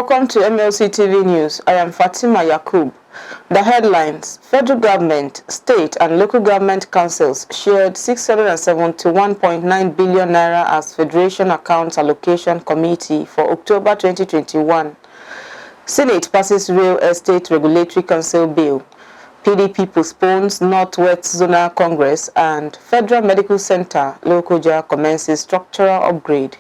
Welcome to Mlc Tv News. I am Fatima Yakub. The headlines: Federal government, state and local government councils shared 671.9 billion naira as Federation Accounts Allocation Committee for October 2021. Senate passes Real Estate Regulatory Council Bill. PDP postpones Northwest Zonal Congress, and Federal Medical Center LOKOJA commences structural upgrade.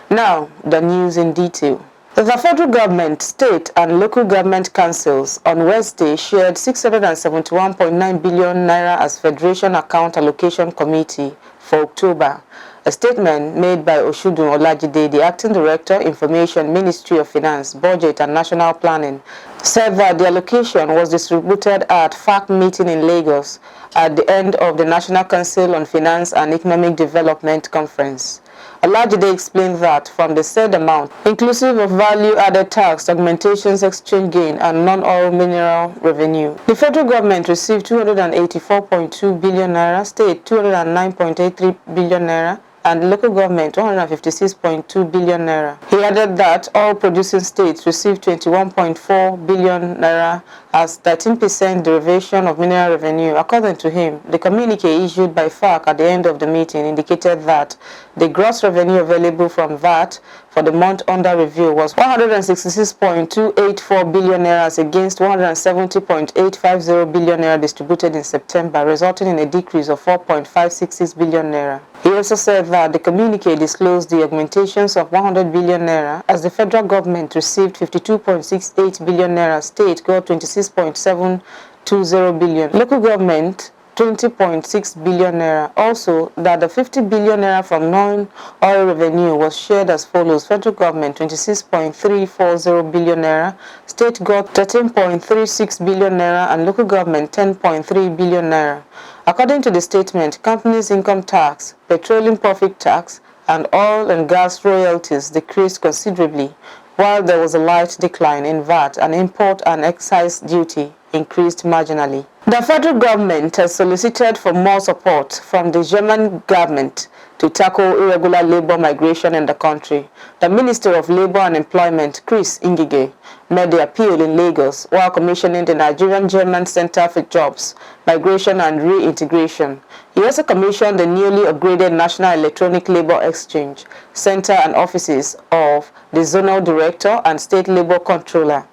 Now, the news in detail. The federal government, state and local government councils on Wednesday shared 671.9 billion naira as Federation Account Allocation Committee for October. A statement made by Oshudun Olajide, the Acting Director, Information, Ministry of Finance, Budget and National Planning, said that the allocation was distributed at FAC meeting in Lagos at the end of the National Council on Finance and Economic Development Conference. Olajide explained that from the said amount, inclusive of value-added tax, augmentations, exchange gain, and non-oil mineral revenue, the federal government received 284.2 billion naira, state 209.83 billion naira, and local government 156.2 billion naira. He added that all producing states received 21.4 billion naira as 13% derivation of mineral revenue. According to him, the communique issued by FAC at the end of the meeting indicated that the gross revenue available from VAT for the month under review was 166.284 billion naira against 170.850 billion naira distributed in September, resulting in a decrease of 4.566 billion naira. He also said that the communique disclosed the augmentations of 100 billion naira as the federal government received 52.68 billion naira, state got 26.720 billion, local government 20.6 billion naira. Also, that the 50 billion naira from non-oil revenue was shared as follows: federal government 26.340 billion naira, state got 13.36 billion naira, and local government 10.3 billion naira. According to the statement, companies' income tax, petroleum profit tax, and oil and gas royalties decreased considerably, while there was a light decline in VAT, and import and excise duty increased marginally. The federal government has solicited for more support from the German government to tackle irregular labor migration in the country. The Minister of Labor and Employment, Chris Ngige, made the appeal in Lagos while commissioning the Nigerian-German Center for Jobs, Migration and Reintegration. He also commissioned the newly upgraded National Electronic Labor Exchange Center and offices of the Zonal Director and State Labor Controller.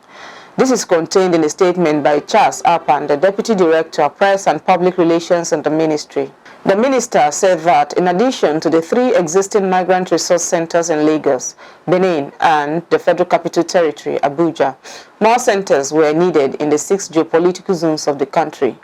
This is contained in a statement by Charles Apan, the Deputy Director, Press and Public Relations in the Ministry. The minister said that in addition to the 3 existing migrant resource centers in Lagos, Benin, and the Federal Capital Territory, Abuja, more centers were needed in the 6 geopolitical zones of the country.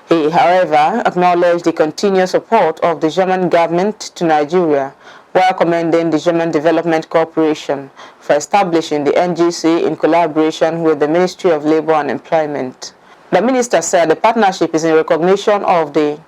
He, however, acknowledged the continuous support of the German government to Nigeria, while commending the German Development Corporation for establishing the NGC in collaboration with the Ministry of Labor and Employment. The minister said the partnership is in recognition of the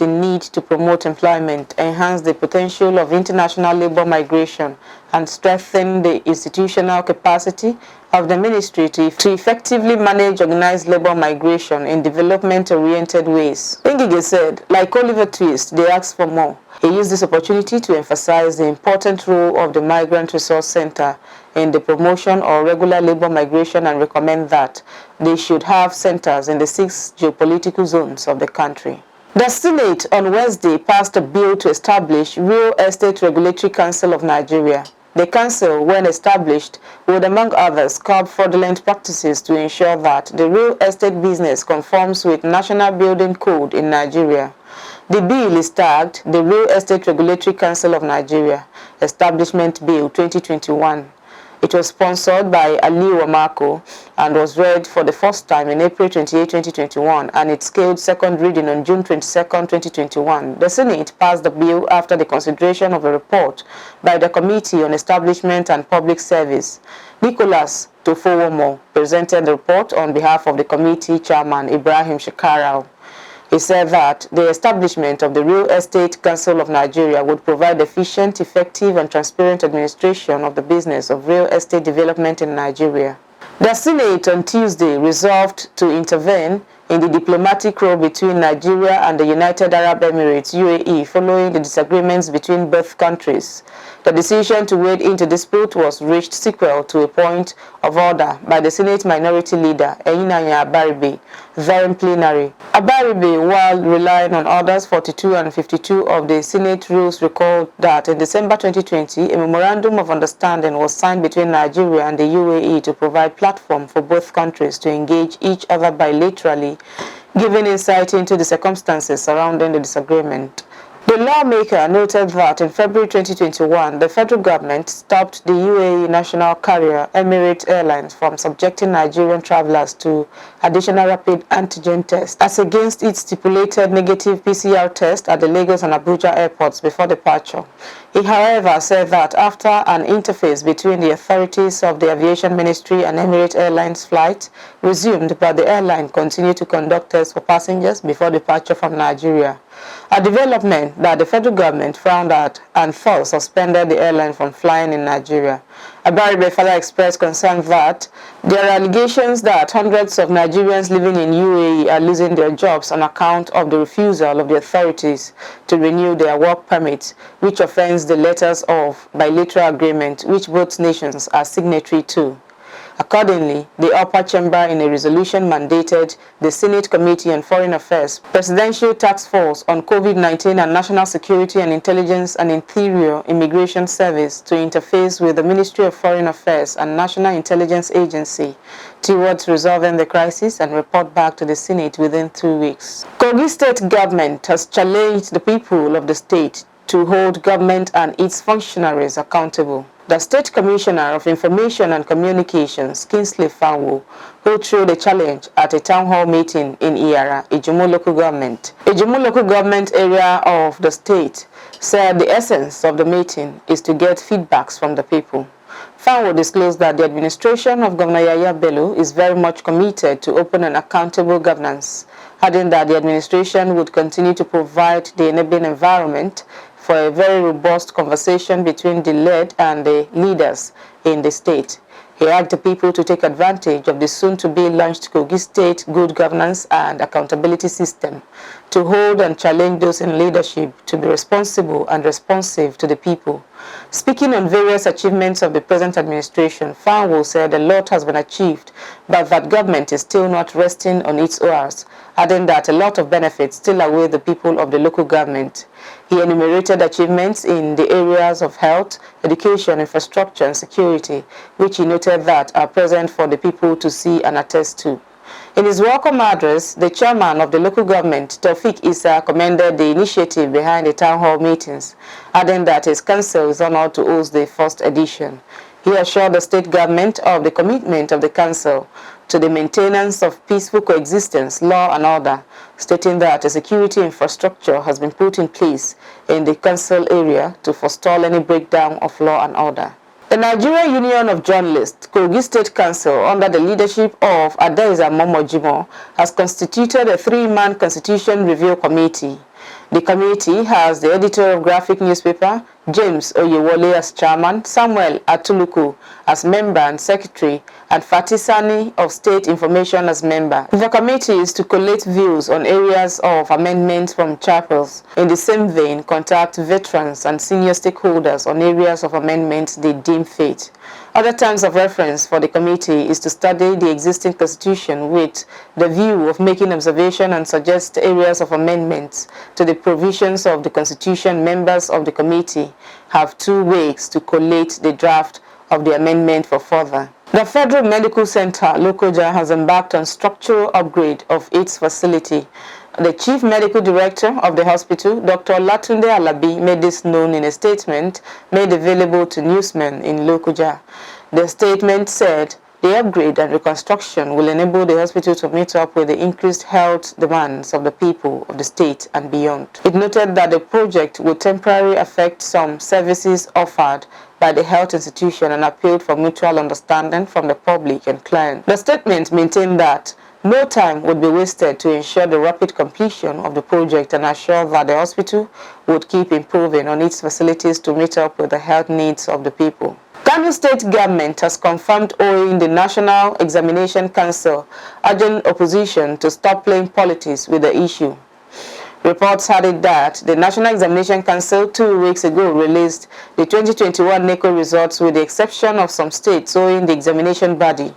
need to promote employment, enhance the potential of international labor migration, and strengthen the institutional capacity of the ministry to effectively manage organized labor migration in development-oriented ways. Ngige said, like Oliver Twist, they asked for more. He used this opportunity to emphasize the important role of the Migrant Resource Center in the promotion of regular labor migration and recommend that they should have centers in the 6 geopolitical zones of the country. The Senate on Wednesday passed a bill to establish Real Estate Regulatory Council of Nigeria. The council, when established, would, among others, curb fraudulent practices to ensure that the real estate business conforms with National Building Code in Nigeria. The bill is tagged the Real Estate Regulatory Council of Nigeria, Establishment Bill 2021. It was sponsored by Aliu Amako and was read for the first time in April 28, 2021, and it scaled second reading on June 22, 2021. The Senate passed the bill after the consideration of a report by the Committee on Establishment and Public Service. Nicholas Tofowomo presented the report on behalf of the committee chairman, Ibrahim Shekarau. He said that the establishment of the Real Estate Council of Nigeria would provide efficient, effective, and transparent administration of the business of real estate development in Nigeria. The Senate on Tuesday resolved to intervene in the diplomatic row between Nigeria and the United Arab Emirates (UAE) following the disagreements between both countries. The decision to wade into dispute was reached sequel to a point of order by the Senate Minority Leader Eyinanya Abaribe during plenary. Abaribe, while relying on orders 42 and 52 of the Senate rules, recalled that in December 2020, a memorandum of understanding was signed between Nigeria and the UAE to provide platform for both countries to engage each other bilaterally, giving insight into the circumstances surrounding the disagreement. The lawmaker noted that in February 2021, the federal government stopped the UAE national carrier Emirates Airlines from subjecting Nigerian travelers to additional rapid antigen tests as against its stipulated negative PCR test at the Lagos and Abuja airports before departure. He, however, said that after an interface between the authorities of the Aviation Ministry and Emirates Airlines flight resumed, but the airline continued to conduct tests for passengers before departure from Nigeria, a development that the federal government frowned at and thus suspended the airline from flying in Nigeria. Abaribe further expressed concern that there are allegations that hundreds of Nigerians living in UAE are losing their jobs on account of the refusal of the authorities to renew their work permits, which offends the letters of bilateral agreement which both nations are signatory to. Accordingly, the upper chamber in a resolution mandated the Senate Committee on Foreign Affairs, Presidential Task Force on COVID-19 and National Security and Intelligence and Interior Immigration Service to interface with the Ministry of Foreign Affairs and National Intelligence Agency towards resolving the crisis and report back to the Senate within 2 weeks. Kogi State government has challenged the people of the state to hold government and its functionaries accountable. The State Commissioner of Information and Communications, Kingsley Fanwo, who threw the challenge at a town hall meeting in Iyara, Ijumu local government. Ijumu local government area of the state, said the essence of the meeting is to get feedbacks from the people. Fanwo disclosed that the administration of Governor Yaya Bello is very much committed to open and accountable governance, adding that the administration would continue to provide the enabling environment for a very robust conversation between the led and the leaders in the state. He urged the people to take advantage of the soon-to-be launched Kogi State Good Governance and Accountability System to hold and challenge those in leadership to be responsible and responsive to the people. Speaking on various achievements of the present administration, Fanwo said a lot has been achieved, but that government is still not resting on its oars, adding that a lot of benefits still await the people of the local government. He enumerated achievements in the areas of health, education, infrastructure, and security, which he noted that are present for the people to see and attest to. In his welcome address, the chairman of the local government, Taufik Issa, commended the initiative behind the town hall meetings, adding that his council is honored to host the first edition. He assured the state government of the commitment of the council to the maintenance of peaceful coexistence, law and order, stating that a security infrastructure has been put in place in the council area to forestall any breakdown of law and order. The Nigerian Union of Journalists, Kogi State Council, under the leadership of Adaiza Momojimo, has constituted a 3-man Constitution Review Committee. The committee has the editor of graphic newspaper, James Oyewole, as chairman, Samuel Atuluku as member and secretary, and Fatisani of State Information as member. The committee is to collate views on areas of amendments from chapters. In the same vein, contact veterans and senior stakeholders on areas of amendments they deem fit. Other terms of reference for the committee is to study the existing constitution with the view of making observation and suggest areas of amendments to the provisions of the constitution. Members of the committee have 2 weeks to collate the draft of the amendment for further. The Federal Medical Center, LOKOJA, has embarked on structural upgrade of its facility. The Chief Medical Director of the hospital, Dr. Latunde Alabi, made this known in a statement made available to newsmen in LOKOJA. The statement said the upgrade and reconstruction will enable the hospital to meet up with the increased health demands of the people of the state and beyond. It noted that the project would temporarily affect some services offered by the health institution and appealed for mutual understanding from the public and client. The statement maintained that no time would be wasted to ensure the rapid completion of the project and assure that the hospital would keep improving on its facilities to meet up with the health needs of the people. Kano State government has confirmed owing the National Examination Council, urging opposition to stop playing politics with the issue. Reports had it that the National Examination Council 2 weeks ago released the 2021 NECO results with the exception of some states owing the examination body.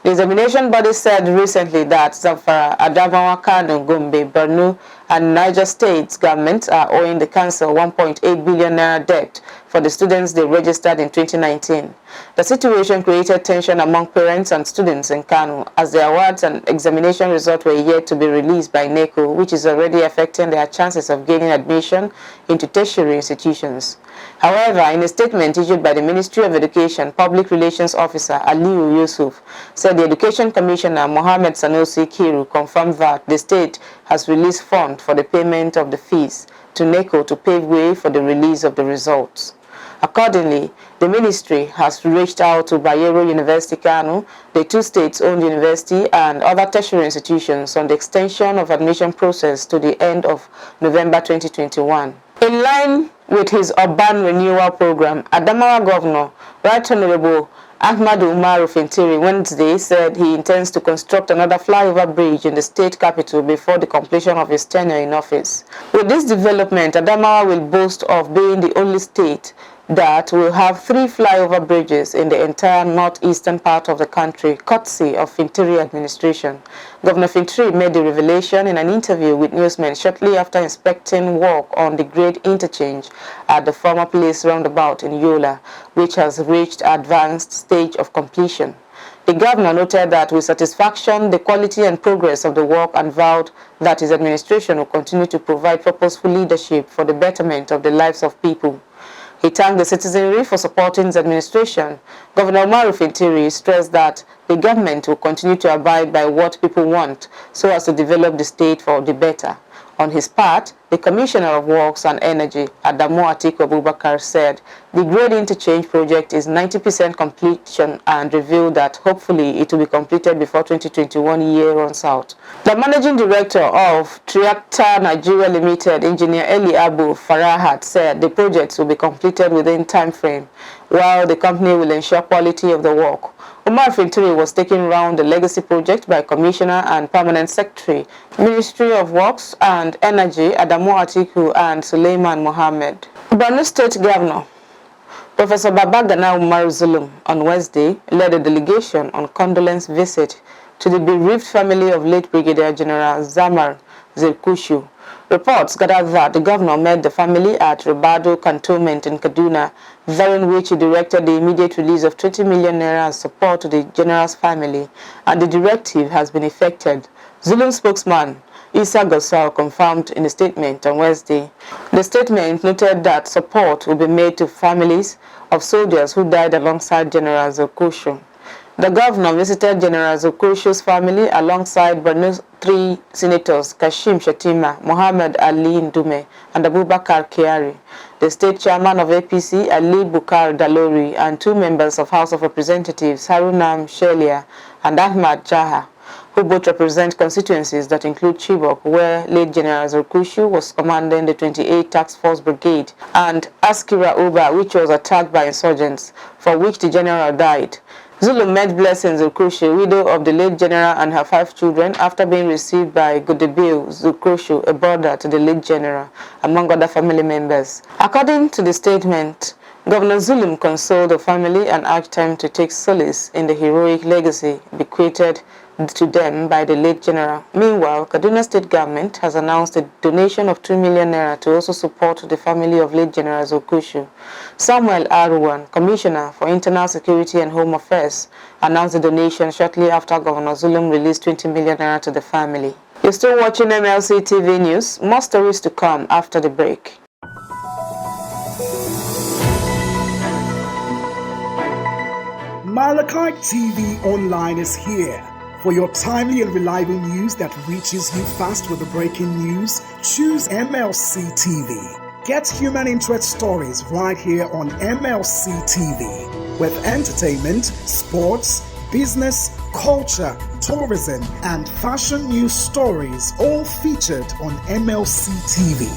The examination body said recently that Zamfara, Adamawa, Kano, Gombe, Borno, and Niger States governments are owing the council 1.8 billion naira debt for the students they registered in 2019. The situation created tension among parents and students in Kano as the awards and examination results were yet to be released by NECO, which is already affecting their chances of gaining admission into tertiary institutions. However, in a statement issued by the Ministry of Education Public Relations Officer Aliyu Yusuf, said the Education Commissioner Mohammed Sanusi Kiru confirmed that the state has released funds for the payment of the fees to NECO to pave way for the release of the results. Accordingly, the ministry has reached out to Bayero University Kano, the two states-owned university, and other tertiary institutions on the extension of admission process to the end of November 2021. In line with his urban renewal program, Adamawa Governor, Right Honorable Ahmadu Umaru Fintiri Wednesday said he intends to construct another flyover bridge in the state capital before the completion of his tenure in office. With this development, Adamawa will boast of being the only state that will have 3 flyover bridges in the entire northeastern part of the country, courtesy of Fintiri administration. Governor Fintiri made the revelation in an interview with newsmen shortly after inspecting work on the grade interchange at the former police roundabout in Yola, which has reached advanced stage of completion. The governor noted that with satisfaction the quality and progress of the work and vowed that his administration will continue to provide purposeful leadership for the betterment of the lives of people. He thanked the citizenry for supporting his administration. Governor Umaru Fintiri stressed that the government will continue to abide by what people want so as to develop the state for the better. On his part, the Commissioner of Works and Energy, Adamu Atiku Abubakar, said the grade interchange project is 90% completion and revealed that hopefully it will be completed before 2021 year runs out. The Managing Director of Triacta Nigeria Limited, Engineer Eli Abu Farahat, said the projects will be completed within time frame, while the company will ensure quality of the work. Umar Fintiri was taken round the legacy project by Commissioner and Permanent Secretary, Ministry of Works and Energy, Adamu Atiku and Suleiman Mohammed. Borno State Governor Professor Babagana Umar Zulum on Wednesday led a delegation on condolence visit to the bereaved family of late Brigadier General Zamar Zirkushu. Reports gathered that the governor met the family at Rabado Cantonment in Kaduna, during which he directed the immediate release of 20 million naira as support to the general's family, and the directive has been effected. Zulum spokesman Isa Gosal confirmed in a statement on Wednesday. The statement noted that support will be made to families of soldiers who died alongside General Zirkushu. The governor visited General Zirkushu's family alongside Borno's 3 senators Kashim Shatima, Mohammed Ali Ndume, and Abubakar Kyari, the state chairman of APC Ali Bukar Dalori, and 2 members of House of Representatives Harunam Shelia and Ahmad Jaha, who both represent constituencies that include Chibok, where late General Zirkushu was commanding the 28th Task Force Brigade, and Askira Uba, which was attacked by insurgents, for which the general died. Zulu met Blessing Zirkushu, widow of the late general, and her 5 children after being received by Godebiu Zirkushu, a brother to the late general, among other family members. According to the statement, Governor Zulum consoled the family and urged them to take solace in the heroic legacy bequeathed to them by the late general. Meanwhile, Kaduna State government has announced a donation of 2 million naira to also support the family of late General Zirkushu. Samuel Aruwan, Commissioner for Internal Security and Home Affairs, announced the donation shortly after Governor Zulum released 20 million naira to the family. You're still watching MLC TV News. More stories to come after the break. Mlc TV Online is here. For your timely and reliable news that reaches you fast with the breaking news, choose MLC TV. Get human interest stories right here on MLC TV. With entertainment, sports, business, culture, tourism, and fashion news stories all featured on MLC TV.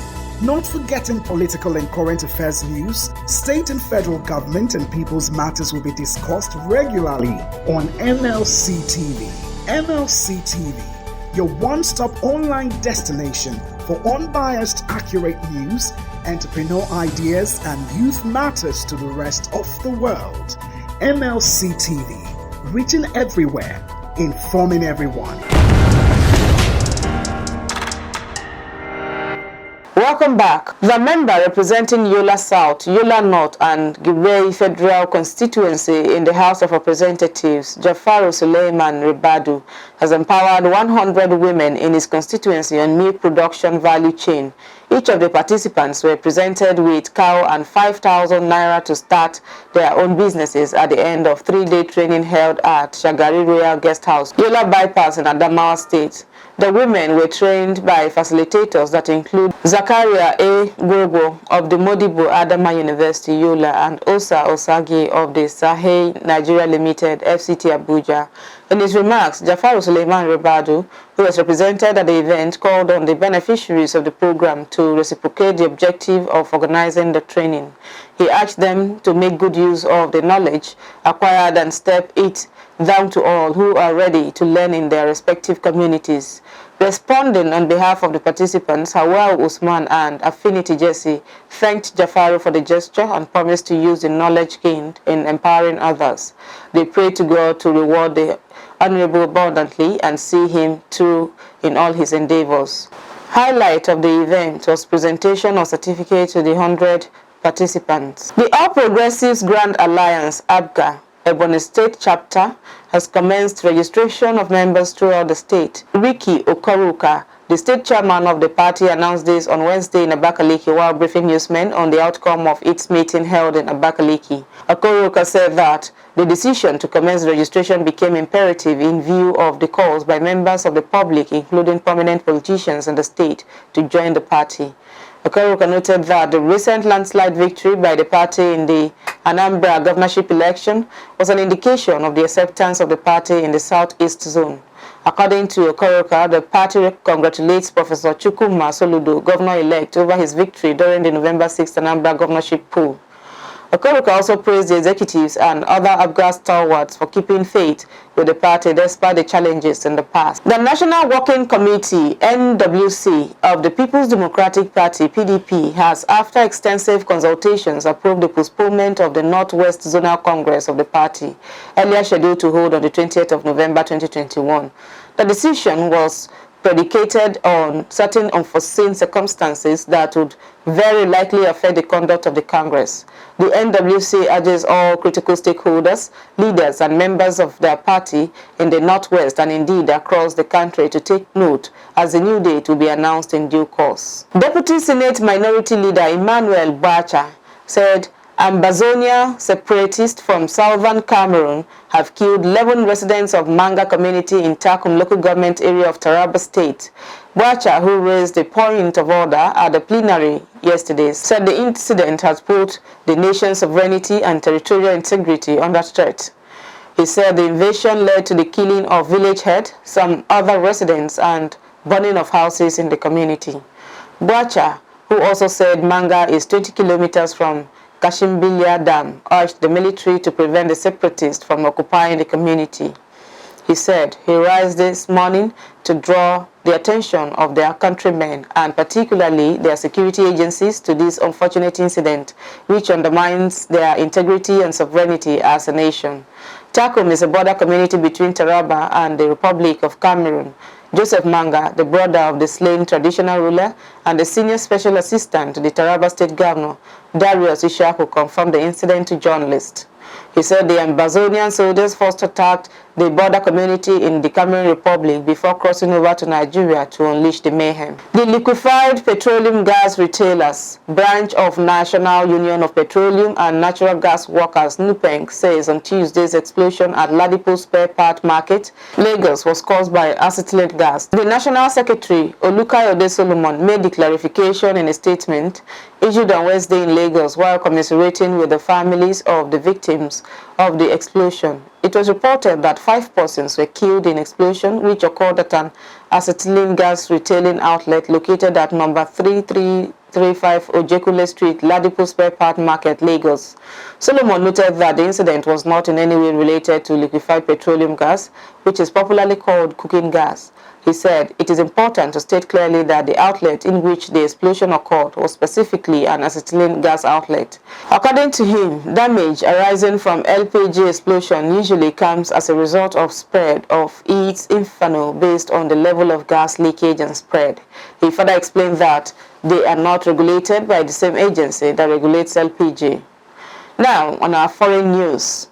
Not forgetting political and current affairs news, state and federal government and people's matters will be discussed regularly on Mlc TV. Mlc TV, your one-stop online destination for unbiased, accurate news, entrepreneur ideas, and youth matters to the rest of the world. Mlc TV, reaching everywhere, informing everyone. Welcome back. The member representing Yola South, Yola North, and Gibei Federal Constituency in the House of Representatives, Jafaru Suleiman Ribadu, has empowered 100 women in his constituency on milk production value chain. Each of the participants were presented with cow and 5,000 naira to start their own businesses at the end of 3-day training held at Shagari Royal Guest House, Yola Bypass in Adamawa State. The women were trained by facilitators that include Zakaria A. Gogo of the Modibo Adama University, Yola, and Osa Osagi of the Sahel Nigeria Limited, FCT Abuja. In his remarks, Jafaru Suleiman Ribadu, who was represented at the event, called on the beneficiaries of the program to reciprocate the objective of organizing the training. He urged them to make good use of the knowledge acquired and step it down to all who are ready to learn in their respective communities. Responding on behalf of the participants, Hawa Usman and Affinity Jesse thanked Jafaru for the gesture and promised to use the knowledge gained in empowering others. They prayed to God to reward the Honorable abundantly and see him through in all his endeavors. Highlight of the event was presentation of certificate to the 100 participants. The All Progressives Grand Alliance, ABGA, Ebonyi State Chapter, has commenced registration of members throughout the state. Ricky Okoruka, the state chairman of the party, announced this on Wednesday in Abakaliki while briefing newsmen on the outcome of its meeting held in Abakaliki. Okoruka said that the decision to commence registration became imperative in view of the calls by members of the public, including prominent politicians in the state, to join the party. Okoruka noted that the recent landslide victory by the party in the Anambra governorship election was an indication of the acceptance of the party in the southeast zone. According to Okoruka, the party congratulates Professor Chukwuma Soludo, governor-elect, over his victory during the November 6th Anambra governorship poll. Okoruka also praised the executives and other ABGA stalwarts for keeping faith with the party despite the challenges in the past. The National Working Committee, NWC, of the People's Democratic Party, PDP, has, after extensive consultations, approved the postponement of the Northwest Zonal Congress of the party, earlier scheduled to hold on the 20th of November 2021. The decision was predicated on certain unforeseen circumstances that would very likely affect the conduct of the Congress. The NWC urges all critical stakeholders, leaders and members of their party in the Northwest and indeed across the country to take note as the new date will be announced in due course. Deputy Senate Minority Leader Emmanuel Bacha said Ambazonia separatists from southern Cameroon have killed 11 residents of Manga community in Takum local government area of Taraba State. Bacha, who raised a point of order at the plenary yesterday, said the incident has put the nation's sovereignty and territorial integrity under threat. He said the invasion led to the killing of village head, some other residents, and burning of houses in the community. Bacha, who also said Manga is 20 kilometers from Kashimbilia Dam, urged the military to prevent the separatists from occupying the community. He said he raised this morning to draw the attention of their countrymen and particularly their security agencies to this unfortunate incident, which undermines their integrity and sovereignty as a nation. Takum is a border community between Taraba and the Republic of Cameroon. Joseph Manga, the brother of the slain traditional ruler and the senior special assistant to the Taraba State Governor, Darius Ishaku, confirmed the incident to journalists. He said the Ambazonian soldiers first attacked the border community in the Cameroon Republic before crossing over to Nigeria to unleash the mayhem. The Liquefied Petroleum Gas Retailers branch of National Union of Petroleum and Natural Gas Workers, NUPENG, says on Tuesday's explosion at Ladipo Spare Part Market, Lagos, was caused by acetylene gas. The National Secretary, Olukayode Solomon, made the clarification in a statement issued on Wednesday in Lagos while commiserating with the families of the victims of the explosion. It was reported that 5 persons were killed in explosion which occurred at an acetylene gas retailing outlet located at number 33 35 Ojekule Street, Ladipo Spare Part Market, Lagos. Solomon noted that the incident was not in any way related to liquefied petroleum gas, which is popularly called cooking gas. He said, "It is important to state clearly that the outlet in which the explosion occurred was specifically an acetylene gas outlet." According to him, damage arising from LPG explosion usually comes as a result of spread of its inferno based on the level of gas leakage and spread. He further explained that they are not regulated by the same agency that regulates LPG. Now, on our foreign news,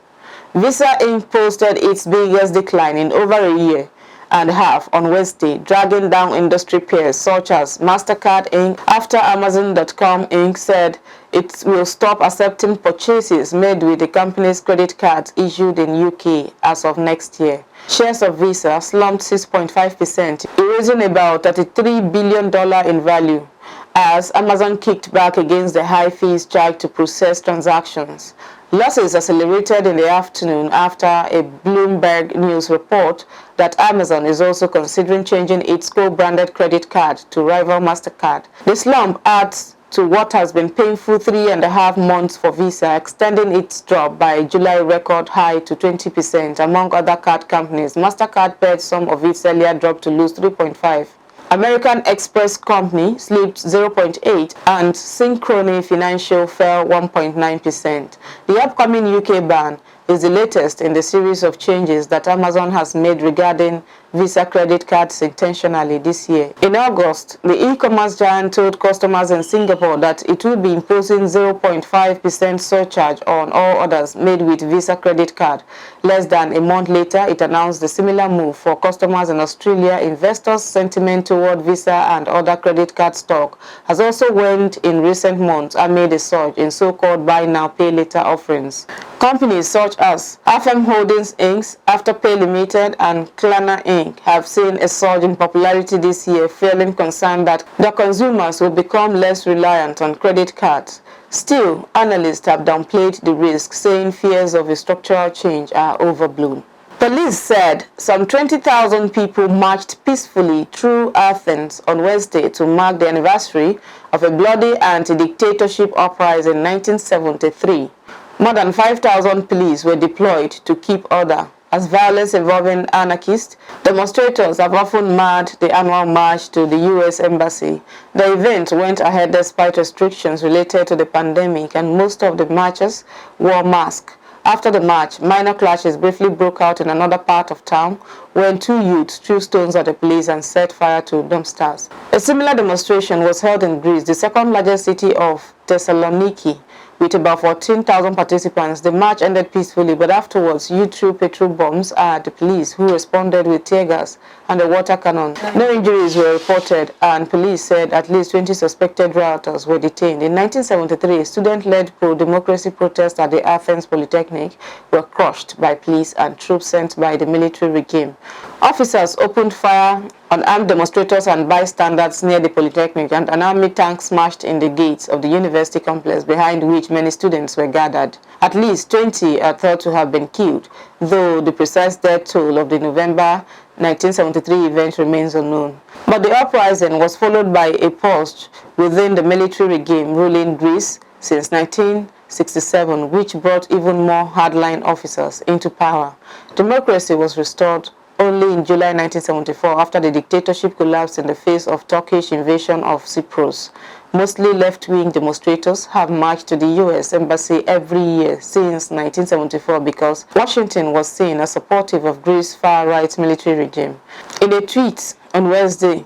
Visa Inc. posted its biggest decline in over a year and a half on Wednesday, dragging down industry peers such as MasterCard Inc. after Amazon.com Inc. said it will stop accepting purchases made with the company's credit cards issued in UK as of next year. Shares of Visa slumped 6.5%, erasing about $33 billion in value, as Amazon kicked back against the high fees charged to process transactions. Losses accelerated in the afternoon after a Bloomberg News report that Amazon is also considering changing its co-branded credit card to rival MasterCard. The slump adds to what has been painful 3.5 months for Visa, extending its drop by July record high to 20%. Among other card companies, MasterCard pared some of its earlier drop to lose 3.5%. American Express Company slipped 0.8% and Synchrony Financial fell 1.9%. The upcoming UK ban is the latest in the series of changes that Amazon has made regarding Visa credit cards intentionally this year. In August, the e-commerce giant told customers in Singapore that it will be imposing 0.5% surcharge on all orders made with Visa credit card. Less than a month later, it announced a similar move for customers in Australia. Investors' sentiment toward Visa and other credit card stock has also waned in recent months amid a surge in so-called buy now, pay later offerings. Companies such as FM Holdings Inc., Afterpay Limited, and Klarna Inc. have seen a surge in popularity this year, feeling concerned that their consumers will become less reliant on credit cards. Still, analysts have downplayed the risk, saying fears of a structural change are overblown. Police said some 20,000 people marched peacefully through Athens on Wednesday to mark the anniversary of a bloody anti-dictatorship uprising in 1973. More than 5,000 police were deployed to keep order. As violence involving anarchists, demonstrators have often marred the annual march to the U.S. Embassy. The event went ahead despite restrictions related to the pandemic, and most of the marchers wore masks. After the march, minor clashes briefly broke out in another part of town when two youths threw stones at the police and set fire to dumpsters. A similar demonstration was held in Greece, the second largest city of Thessaloniki, with about 14,000 participants. The march ended peacefully, but afterwards, youth threw petrol bombs at the police, who responded with tear gas and a water cannon. No injuries were reported, and police said at least 20 suspected rioters were detained. In 1973, student-led pro-democracy protests at the Athens Polytechnic were crushed by police and troops sent by the military regime. Officers opened fire on armed demonstrators and bystanders near the Polytechnic, and an army tank smashed in the gates of the university complex, behind which many students were gathered. At least 20 are thought to have been killed, though the precise death toll of the November 1973 event remains unknown. But the uprising was followed by a purge within the military regime ruling Greece since 1967, which brought even more hardline officers into power. Democracy was restored only in July 1974 after the dictatorship collapsed in the face of Turkish invasion of Cyprus. Mostly left-wing demonstrators have marched to the U.S. Embassy every year since 1974 because Washington was seen as supportive of Greece's far-right military regime. In a tweet on Wednesday,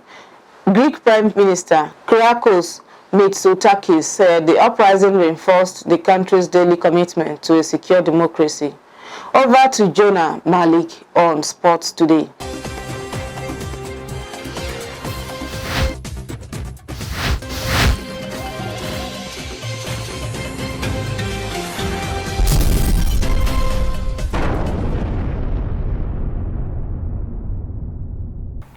Greek Prime Minister Kyriakos Mitsotakis said the uprising reinforced the country's daily commitment to a secure democracy. Over to Jonah Malik on Sports Today.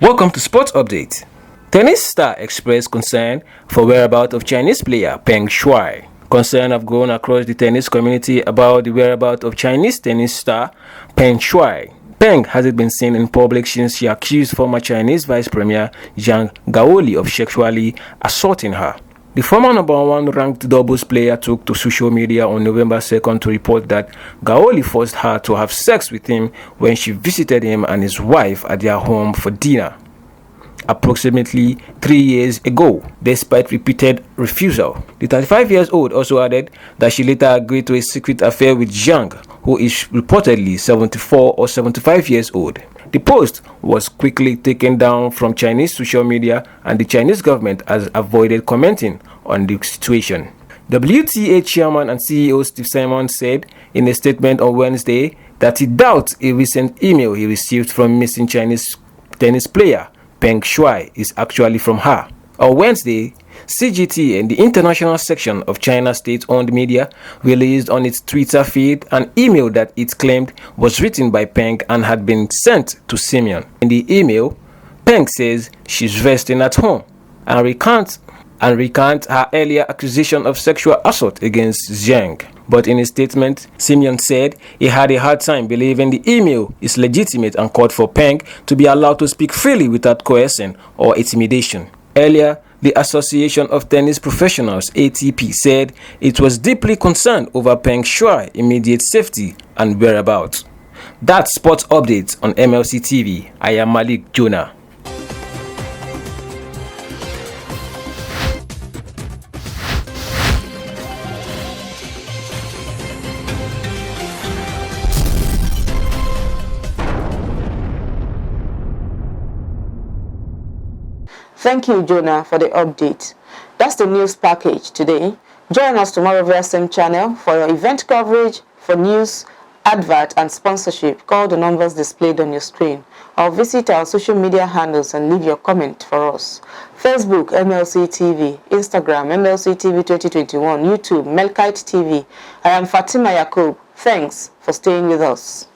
Welcome to Sports Update. Tennis star expressed concern for whereabouts of Chinese player Peng Shuai. Concern have grown across the tennis community about the whereabouts of Chinese tennis star Peng Shuai. Peng hasn't been seen in public since she accused former Chinese Vice Premier Zhang Gaoli of sexually assaulting her. The former number 1 ranked doubles player took to social media on November 2nd to report that Gaoli forced her to have sex with him when she visited him and his wife at their home for dinner approximately 3 years ago, despite repeated refusal. The 35-year-old also added that she later agreed to a secret affair with Zhang, who is reportedly 74 or 75 years old. The post was quickly taken down from Chinese social media, and the Chinese government has avoided commenting on the situation. WTA chairman and CEO Steve Simons said in a statement on Wednesday that he doubts a recent email he received from missing Chinese tennis player Peng Shuai is actually from her. On Wednesday, CGT and the international section of China's state-owned media released on its Twitter feed an email that it claimed was written by Peng and had been sent to Simeon. In the email, Peng says she's resting at home and recant her earlier accusation of sexual assault against Zhang. But in his statement, Simeon said he had a hard time believing the email is legitimate and called for Peng to be allowed to speak freely without coercion or intimidation. Earlier, the Association of Tennis Professionals, ATP, said it was deeply concerned over Peng Shuai's immediate safety and whereabouts. That's sports updates on MLC TV. I am Malik Jonah. Thank you, Jonah, for the update. That's the news package today. Join us tomorrow via same channel for your event coverage, for news, advert, and sponsorship. Call the numbers displayed on your screen, or visit our social media handles and leave your comment for us. Facebook, MLC TV, Instagram, MLC TV 2021, YouTube, Mlc TV. I am Fatima Yakub. Thanks for staying with us.